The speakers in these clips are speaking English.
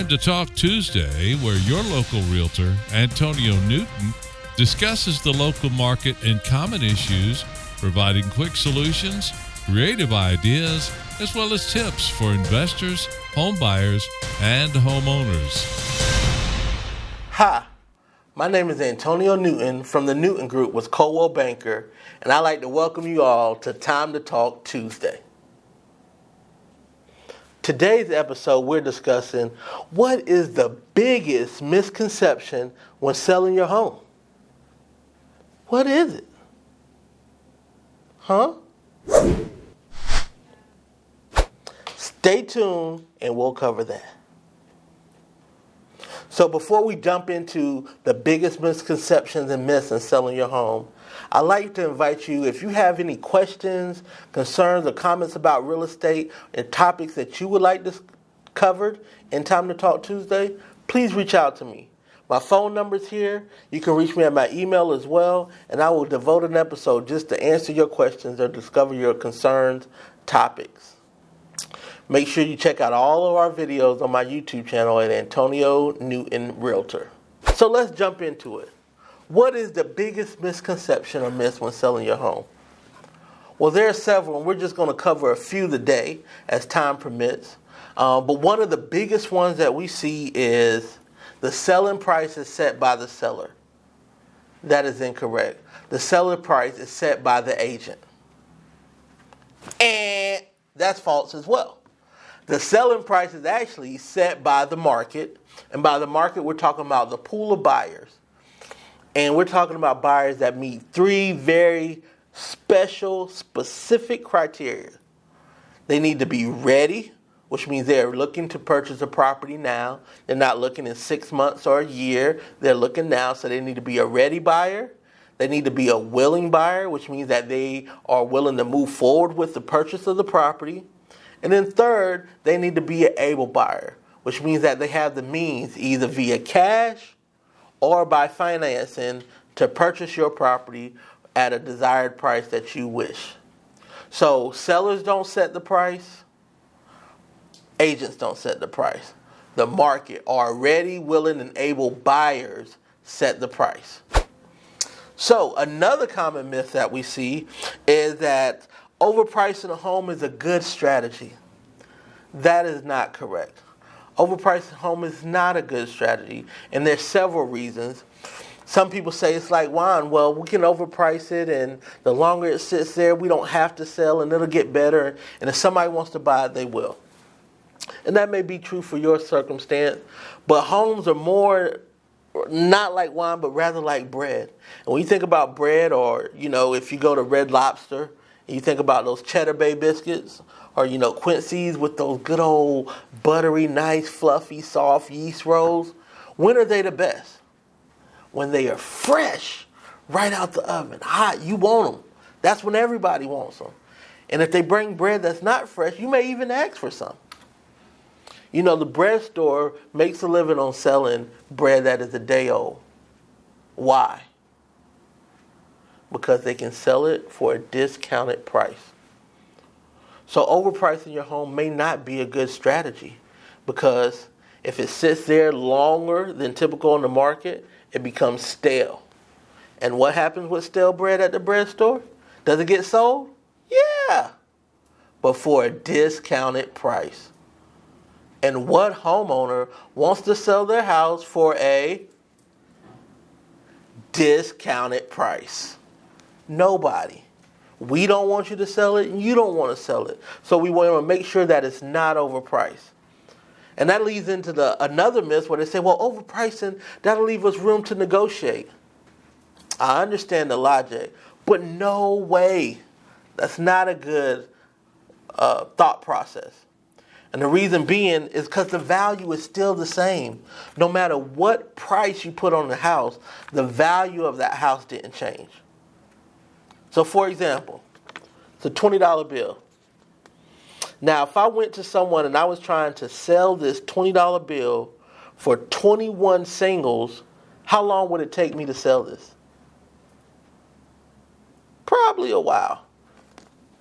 Time to Talk Tuesday, where your local realtor, Antonio Newton, discusses the local market and common issues, providing quick solutions, creative ideas, as well as tips for investors, home buyers, and homeowners. Hi, my name is Antonio Newton from the Newton Group with Coldwell Banker, and I'd like to welcome you all to Time to Talk Tuesday. Today's episode, we're discussing what is the biggest misconception when selling your home. What is it? Stay tuned and we'll cover that. So before we jump into the biggest misconceptions and myths in selling your home, I'd like to invite you, if you have any questions, concerns, or comments about real estate and topics that you would like to covered in Time to Talk Tuesday, please reach out to me. My phone number's here. You can reach me at my email as well, and I will devote an episode just to answer your questions or discover your concerns, topics. Make sure you check out all of our videos on my YouTube channel at Antonio Newton Realtor. So let's jump into it. What is the biggest misconception or myth when selling your home? Well, there are several, and we're just going to cover a few today as time permits. But one of the biggest ones that we see is the selling price is set by the seller. That is incorrect. The selling price is set by the agent. And that's false as well. The selling price is actually set by the market. And by the market, we're talking about the pool of buyers. And we're talking about buyers that meet three very special, specific criteria. They need to be ready, which means they're looking to purchase a property now. They're not looking in 6 months or a year. They're looking now, so they need to be a ready buyer. They need to be a willing buyer, which means that they are willing to move forward with the purchase of the property. And then third, they need to be an able buyer, which means that they have the means either via cash or by financing to purchase your property at a desired price that you wish. So sellers don't set the price. Agents don't set the price. The market, or ready, willing, and able buyers set the price. So another common myth that we see is that overpricing a home is a good strategy. That is not correct. Overpricing a home is not a good strategy, and there's several reasons. Some people say it's like wine. Well, we can overprice it, and the longer it sits there, we don't have to sell, and it'll get better. And if somebody wants to buy it, they will. And that may be true for your circumstance, but homes are more not like wine, but rather like bread. And when you think about bread, or, if you go to Red Lobster, and you think about those Cheddar Bay biscuits, or, Quincy's with those good old buttery, nice, fluffy, soft yeast rolls, when are they the best? When they are fresh, right out the oven, hot. You want them. That's when everybody wants them. And if they bring bread that's not fresh, you may even ask for some. The bread store makes a living on selling bread that is a day old. Why? Because they can sell it for a discounted price. So overpricing your home may not be a good strategy, because if it sits there longer than typical on the market, it becomes stale. And what happens with stale bread at the bread store? Does it get sold? Yeah, but for a discounted price. And what homeowner wants to sell their house for a discounted price? Nobody. We don't want you to sell it, and you don't want to sell it. So we want to make sure that it's not overpriced. And that leads into another myth where they say, well, overpricing, that'll leave us room to negotiate. I understand the logic, but no way. That's not a good thought process. And the reason being is because the value is still the same. No matter what price you put on the house, the value of that house didn't change. So for example, it's a $20 bill. Now, if I went to someone and I was trying to sell this $20 bill for 21 singles, how long would it take me to sell this? Probably a while.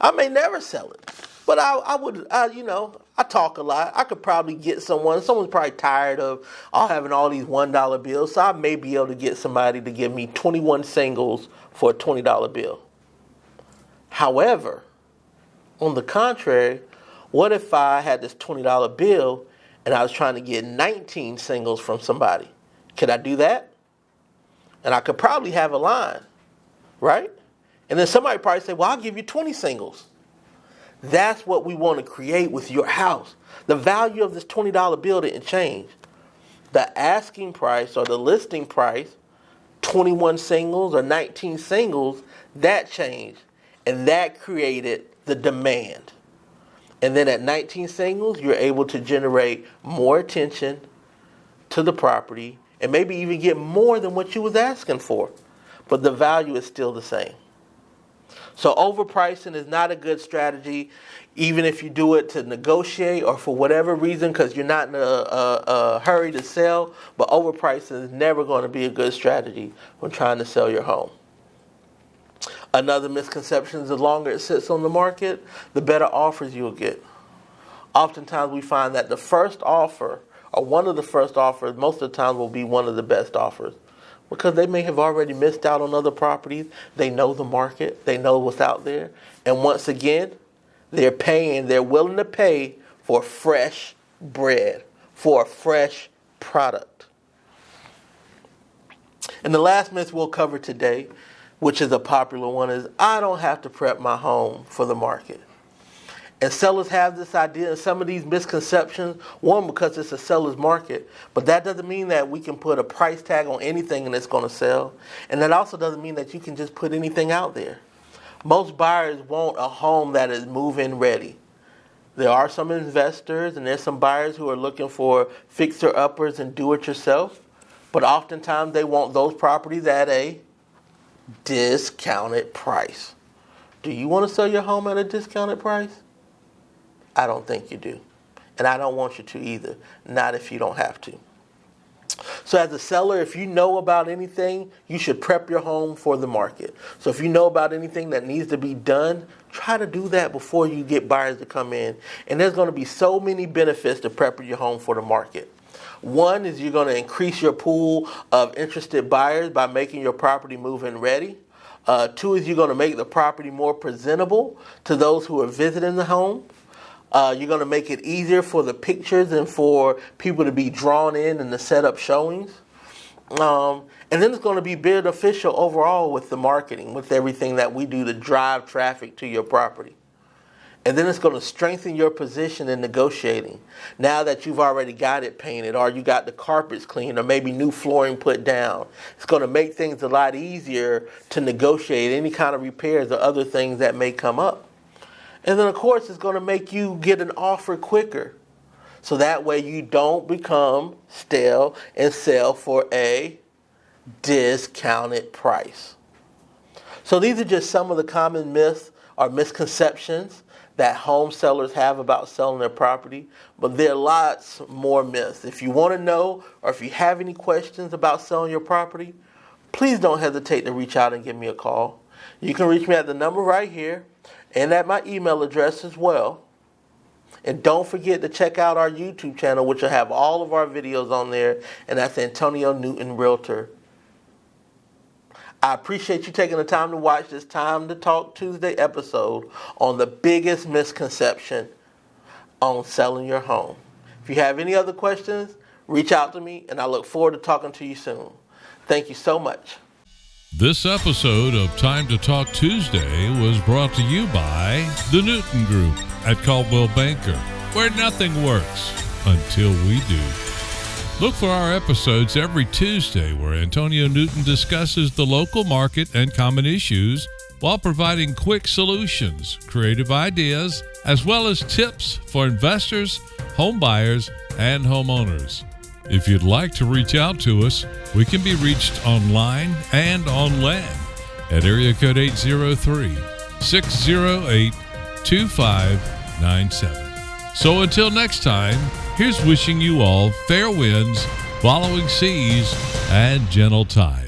I may never sell it. But I talk a lot. I could probably get someone's probably tired of all having all these $1 bills. So I may be able to get somebody to give me 21 singles for a $20 bill. However, on the contrary, what if I had this $20 bill and I was trying to get 19 singles from somebody? Could I do that? And I could probably have a line, right? And then somebody probably say, well, I'll give you 20 singles. That's what we want to create with your house. The value of this $20 bill didn't change. The asking price or the listing price, 21 singles or 19 singles, that changed. And that created the demand. And then at 19 singles, you're able to generate more attention to the property and maybe even get more than what you was asking for. But the value is still the same. So overpricing is not a good strategy, even if you do it to negotiate or for whatever reason, because you're not in a hurry to sell. But overpricing is never going to be a good strategy when trying to sell your home. Another misconception is the longer it sits on the market, the better offers you'll get. Oftentimes we find that the first offer, or one of the first offers, most of the time will be one of the best offers. Because they may have already missed out on other properties. They know the market. They know what's out there. And once again, they're willing to pay for fresh bread, for a fresh product. And the last myth we'll cover today, which is a popular one, is I don't have to prep my home for the market. And sellers have this idea and some of these misconceptions, one, because it's a seller's market, but that doesn't mean that we can put a price tag on anything and it's going to sell. And that also doesn't mean that you can just put anything out there. Most buyers want a home that is move-in ready. There are some investors and there's some buyers who are looking for fixer-uppers and do-it-yourself, but oftentimes they want those properties at a discounted price. Do you want to sell your home at a discounted price? I don't think you do. And I don't want you to either. Not if you don't have to. So as a seller, if you know about anything, you should prep your home for the market. So if you know about anything that needs to be done, try to do that before you get buyers to come in. And there's going to be so many benefits to prepping your home for the market. One is you're going to increase your pool of interested buyers by making your property move-in ready. Two is you're going to make the property more presentable to those who are visiting the home. You're going to make it easier for the pictures and for people to be drawn in the setup showings. And then it's going to be beneficial overall with the marketing, with everything that we do to drive traffic to your property. And then it's going to strengthen your position in negotiating. Now that you've already got it painted or you got the carpets cleaned or maybe new flooring put down, it's going to make things a lot easier to negotiate any kind of repairs or other things that may come up. And then, of course, it's going to make you get an offer quicker. So that way you don't become stale and sell for a discounted price. So these are just some of the common myths or misconceptions that home sellers have about selling their property. But there are lots more myths. If you want to know or if you have any questions about selling your property, please don't hesitate to reach out and give me a call. You can reach me at the number right here and at my email address as well. And don't forget to check out our YouTube channel, which will have all of our videos on there, and that's Antonio Newton Realtor. I appreciate you taking the time to watch this Time to Talk Tuesday episode on the biggest misconception on selling your home. If you have any other questions, reach out to me, and I look forward to talking to you soon. Thank you so much. This episode of Time to Talk Tuesday was brought to you by the Newton Group at Coldwell Banker, where nothing works until we do. Look for our episodes every Tuesday where Antonio Newton discusses the local market and common issues while providing quick solutions, creative ideas, as well as tips for investors, home buyers, and homeowners. If you'd like to reach out to us, we can be reached online and on land at area code 803-608-2597. So until next time, here's wishing you all fair winds, following seas, and gentle tides.